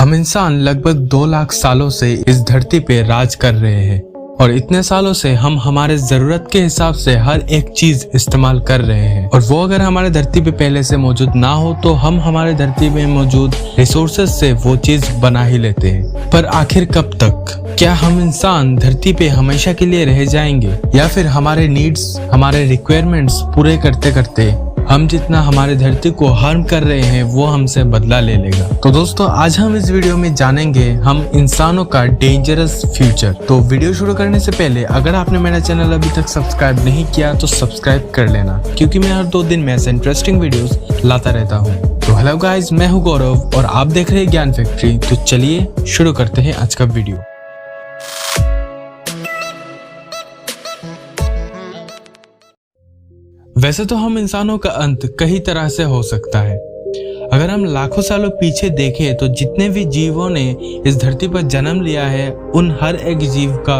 हम इंसान लगभग 2 लाख सालों से इस धरती पे राज कर रहे हैं और इतने सालों से हम हमारे जरूरत के हिसाब से हर एक चीज इस्तेमाल कर रहे हैं और वो अगर हमारे धरती पे पहले से मौजूद ना हो तो हम हमारे धरती में मौजूद रिसोर्सेज से वो चीज बना ही लेते हैं। पर आखिर कब तक? क्या हम इंसान धरती पे हमेशा के लिए रह जाएंगे या फिर हमारे नीड्स, हमारे रिक्वायरमेंट्स पूरे करते करते हम जितना हमारे धरती को हार्म कर रहे हैं वो हमसे बदला ले लेगा? तो दोस्तों आज हम इस वीडियो में जानेंगे हम इंसानों का डेंजरस फ्यूचर। तो वीडियो शुरू करने से पहले अगर आपने मेरा चैनल अभी तक सब्सक्राइब नहीं किया तो सब्सक्राइब कर लेना, क्योंकि मैं हर 2 दिन में ऐसे इंटरेस्टिंग वीडियोस लाता रहता हूँ। तो हेलो गाइज, मैं हूँ गौरव और आप देख रहे हैं ज्ञान फैक्ट्री। तो चलिए शुरू करते हैं आज का वीडियो। वैसे तो हम इंसानों का अंत कई तरह से हो सकता है। अगर हम लाखों सालों पीछे देखें तो जितने भी जीवों ने इस धरती पर जन्म लिया है उन हर एक जीव का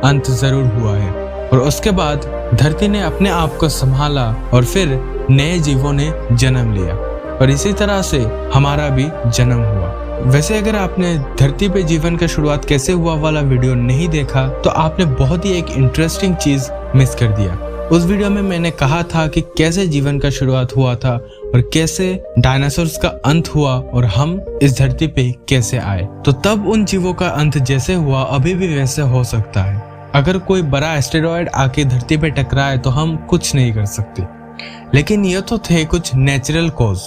अंत जरूर हुआ है और उसके बाद धरती ने अपने आप को संभाला और फिर नए जीवों ने जन्म लिया और इसी तरह से हमारा भी जन्म हुआ। वैसे अगर आपने धरती पे जीवन का शुरुआत कैसे हुआ वाला वीडियो नहीं देखा तो आपने बहुत ही एक इंटरेस्टिंग चीज मिस कर दिया। उस वीडियो में मैंने कहा था कि कैसे जीवन का शुरुआत हुआ था और कैसे डायनासोर्स का अंत हुआ और हम इस धरती पे कैसे आए। तो तब उन जीवों का अंत जैसे हुआ अभी भी वैसे हो सकता है। अगर कोई बड़ा एस्टेरॉयड आके धरती पे टकराए तो हम कुछ नहीं कर सकते, लेकिन ये तो थे कुछ नेचुरल कॉज।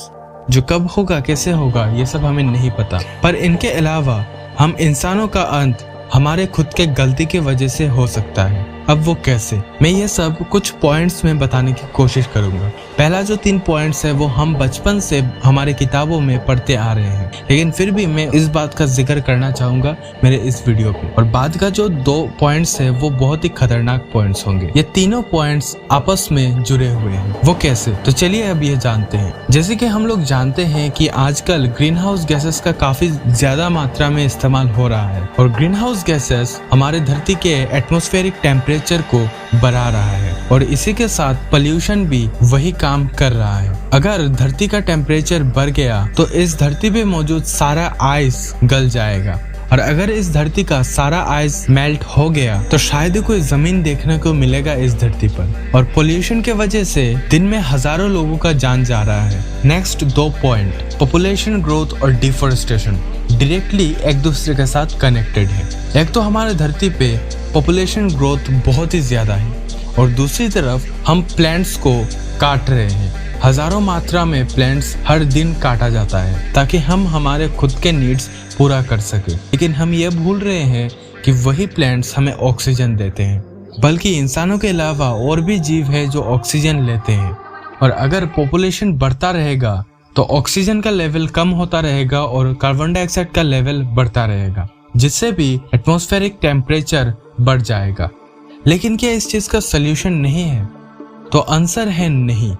जो कब होगा कैसे होगा ये सब हमें नहीं पता। पर इनके अलावा हम इंसानों का अंत हमारे खुद के गलती की वजह से हो सकता है। अब वो कैसे, मैं ये सब कुछ पॉइंट्स में बताने की कोशिश करूंगा। पहला जो 3 पॉइंट्स है वो हम बचपन से हमारे किताबों में पढ़ते आ रहे हैं, लेकिन फिर भी मैं इस बात का जिक्र करना चाहूंगा मेरे इस वीडियो पे। और बाद का जो 2 पॉइंट्स है वो बहुत ही खतरनाक पॉइंट्स होंगे। ये तीनों पॉइंट्स आपस में जुड़े हुए हैं। वो कैसे, तो चलिए अब ये जानते हैं। जैसे कि हम लोग जानते हैं कि आजकल ग्रीन हाउस गैसेस का काफी ज्यादा मात्रा में इस्तेमाल हो रहा है और ग्रीन हाउस गैसेस हमारे धरती के एटमॉस्फेरिक टेम्परेचर को बढ़ा रहा है और इसी के साथ पोल्यूशन भी वही काम कर रहा है। अगर धरती का टेम्परेचर बढ़ गया तो इस धरती पे मौजूद सारा आइस गल जाएगा और अगर इस धरती का सारा आइस मेल्ट हो गया तो शायद कोई जमीन देखने को मिलेगा इस धरती पर। और पोल्यूशन के वजह से दिन में हजारों लोगों का जान जा रहा है। नेक्स्ट 2 पॉइंट, पॉपुलेशन ग्रोथ और डिफॉरेस्टेशन डायरेक्टली एक दूसरे के साथ कनेक्टेड है। एक तो हमारे धरती पे पॉपुलेशन ग्रोथ बहुत ही ज्यादा है और दूसरी तरफ हम प्लांट्स को काट रहे हैं। हजारों मात्रा में प्लांट्स हर दिन काटा जाता है ताकि हम हमारे खुद के नीड्स पूरा कर सके, लेकिन हम ये भूल रहे हैं कि वही प्लांट्स हमें ऑक्सीजन देते हैं। बल्कि इंसानों के अलावा और भी जीव है जो ऑक्सीजन लेते हैं और अगर पॉपुलेशन बढ़ता रहेगा तो ऑक्सीजन का लेवल कम होता रहेगा और कार्बन डाइऑक्साइड का लेवल बढ़ता रहेगा, जिससे भी एटमॉस्फेरिक टेम्परेचर बढ़ जाएगा। लेकिन क्या इस चीज का सलूशन नहीं है? तो आंसर है नहीं।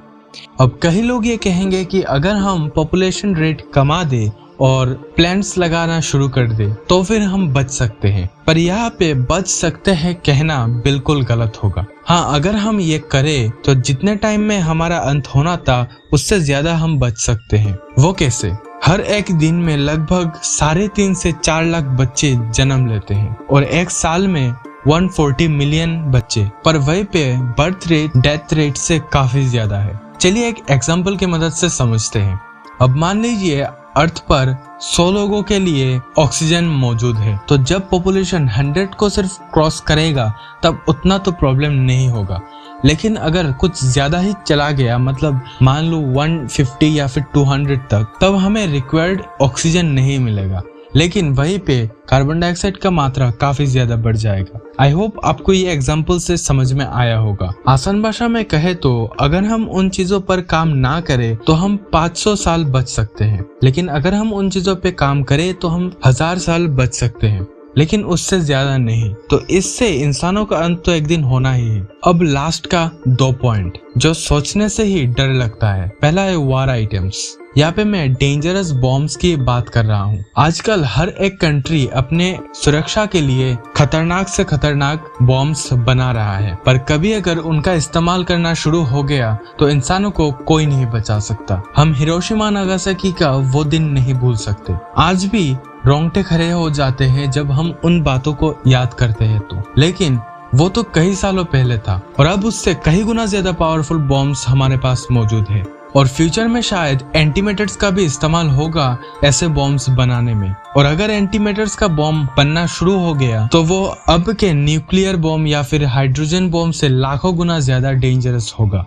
अब कई लोग ये कहेंगे कि अगर हम पॉपुलेशन रेट कमा दे और प्लांट्स लगाना शुरू कर दे तो फिर हम बच सकते हैं। पर यहाँ पे बच सकते हैं कहना बिल्कुल गलत होगा। हाँ, अगर हम ये करें तो जितने टाइम में हमारा अंत होना था उससे ज्यादा हम बच सकते हैं। वो कैसे? हर एक दिन में लगभग 3.5 से 4 लाख बच्चे जन्म लेते हैं और एक साल में 140 मिलियन बच्चे। पर वहीं पे बर्थ रेट डेथ रेट से काफी ज्यादा है। चलिए एक एग्जांपल की मदद से समझते हैं। अब मान लीजिए अर्थ पर 100 लोगों के लिए ऑक्सीजन मौजूद है, तो जब पॉपुलेशन 100 को सिर्फ क्रॉस करेगा तब उतना तो प्रॉब्लम नहीं होगा। लेकिन अगर कुछ ज्यादा ही चला गया, मतलब मान लो 150 या फिर 200 तक, तब हमें रिक्वायर्ड ऑक्सीजन नहीं मिलेगा, लेकिन वहीं पे कार्बन डाइऑक्साइड का मात्रा काफी ज्यादा बढ़ जाएगा। आई होप आपको ये एग्जांपल से समझ में आया होगा। आसान भाषा में कहे तो अगर हम उन चीजों पर काम ना करें तो हम 500 साल बच सकते हैं, लेकिन अगर हम उन चीजों पे काम करें तो हम 1000 साल बच सकते हैं, लेकिन उससे ज्यादा नहीं। तो इससे इंसानों का अंत तो एक दिन होना ही है। अब लास्ट का 2 पॉइंट जो सोचने से ही डर लगता है। पहला है वार आइटम्स। यहाँ पे मैं डेंजरस बॉम्ब्स की बात कर रहा हूँ। आजकल हर एक कंट्री अपने सुरक्षा के लिए खतरनाक से खतरनाक बॉम्ब्स बना रहा है, पर कभी अगर उनका इस्तेमाल करना शुरू हो गया तो इंसानों को कोई नहीं बचा सकता। हम हिरोशिमा नागासाकी का वो दिन नहीं भूल सकते। आज भी रोंगटे खड़े हो जाते हैं जब हम उन बातों को याद करते हैं तो। लेकिन वो तो कई सालों पहले था और अब उससे कई गुना ज्यादा पावरफुल बॉम्ब्स हमारे पास मौजूद है और फ्यूचर में शायद एंटीमेटर्स का भी इस्तेमाल होगा ऐसे बॉम्ब्स बनाने में। और अगर एंटीमेटर्स का बॉम्ब बनना शुरू हो गया तो वो अब के न्यूक्लियर बॉम्ब या फिर हाइड्रोजन बॉम्ब से लाखों गुना ज्यादा डेंजरस होगा।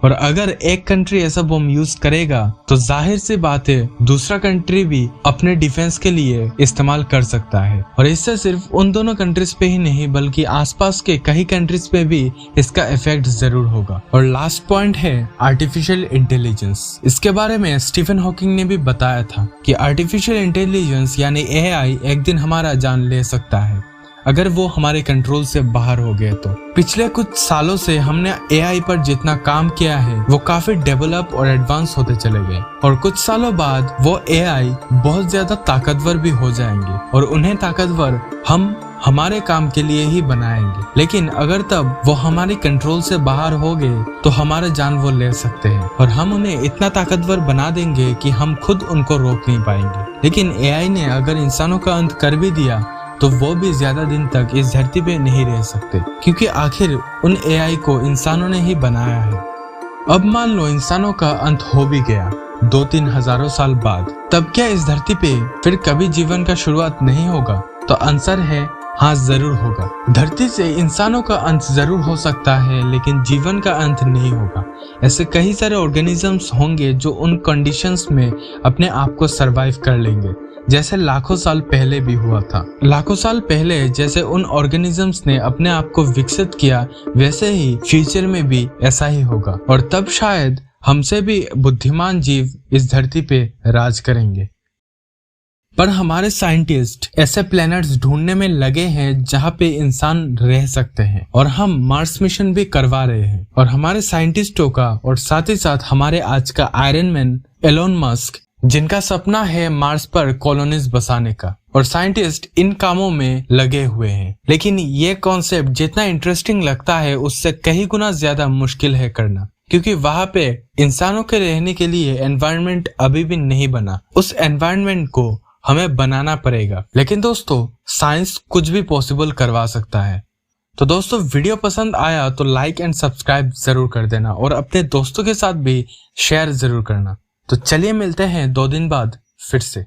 और अगर एक कंट्री ऐसा बॉम्ब यूज करेगा तो जाहिर सी बात है दूसरा कंट्री भी अपने डिफेंस के लिए इस्तेमाल कर सकता है। और इससे सिर्फ उन दोनों कंट्रीज पे ही नहीं बल्कि आसपास के कई कंट्रीज पे भी इसका इफेक्ट जरूर होगा। और लास्ट पॉइंट है आर्टिफिशियल इंटेलिजेंस। इसके बारे में स्टीफन हॉकिंग ने भी बताया था कि आर्टिफिशियल इंटेलिजेंस यानी AI एक दिन हमारा जान ले सकता है अगर वो हमारे कंट्रोल से बाहर हो गए तो। पिछले कुछ सालों से हमने AI पर जितना काम किया है वो काफी डेवलप और एडवांस होते चले गए और कुछ सालों बाद वो AI बहुत ज्यादा ताकतवर भी हो जाएंगे और उन्हें ताकतवर हम हमारे काम के लिए ही बनाएंगे। लेकिन अगर तब वो हमारे कंट्रोल से बाहर हो गए तो हमारा जान वो ले सकते हैं और हम उन्हें इतना ताकतवर बना देंगे कि हम खुद उनको रोक नहीं पाएंगे। लेकिन AI ने अगर इंसानों का अंत कर भी दिया तो वो भी ज्यादा दिन तक इस धरती पे नहीं रह सकते क्योंकि आखिर उन AI को इंसानों ने ही बनाया है। अब मान लो इंसानों का अंत हो भी गया 2-3 हजारों साल बाद, तब क्या इस धरती पे फिर कभी जीवन का शुरुआत नहीं होगा? तो आंसर है हाँ, जरूर होगा। धरती से इंसानों का अंत जरूर हो सकता है लेकिन जीवन का अंत नहीं होगा। ऐसे कई सारे ऑर्गेनिजम्स होंगे जो उन कंडीशंस में अपने आप को सरवाइव कर लेंगे जैसे लाखों साल पहले भी हुआ था। लाखों साल पहले जैसे उन ऑर्गेनिजम्स ने अपने आप को विकसित किया वैसे ही फ्यूचर में भी ऐसा ही होगा और तब शायद हमसे भी बुद्धिमान जीव इस धरती पे राज करेंगे। पर हमारे साइंटिस्ट ऐसे प्लैनेट्स ढूंढने में लगे हैं जहाँ पे इंसान रह सकते हैं और हम मार्स मिशन भी करवा रहे हैं। और हमारे साइंटिस्टों का और साथ ही साथ हमारे आज का आयरन मैन एलोन मस्क जिनका सपना है मार्स पर कॉलोनीज बसाने का, और साइंटिस्ट इन कामों में लगे हुए हैं। लेकिन ये कॉन्सेप्ट जितना इंटरेस्टिंग लगता है उससे कई गुना ज्यादा मुश्किल है करना क्योंकि वहां पे इंसानों के रहने के लिए एनवायरनमेंट अभी भी नहीं बना। उस एनवायरनमेंट को हमें बनाना पड़ेगा। लेकिन दोस्तों साइंस कुछ भी पॉसिबल करवा सकता है। तो दोस्तों वीडियो पसंद आया तो लाइक एंड सब्सक्राइब जरूर कर देना और अपने दोस्तों के साथ भी शेयर जरूर करना। तो चलिए मिलते हैं 2 दिन बाद फिर से।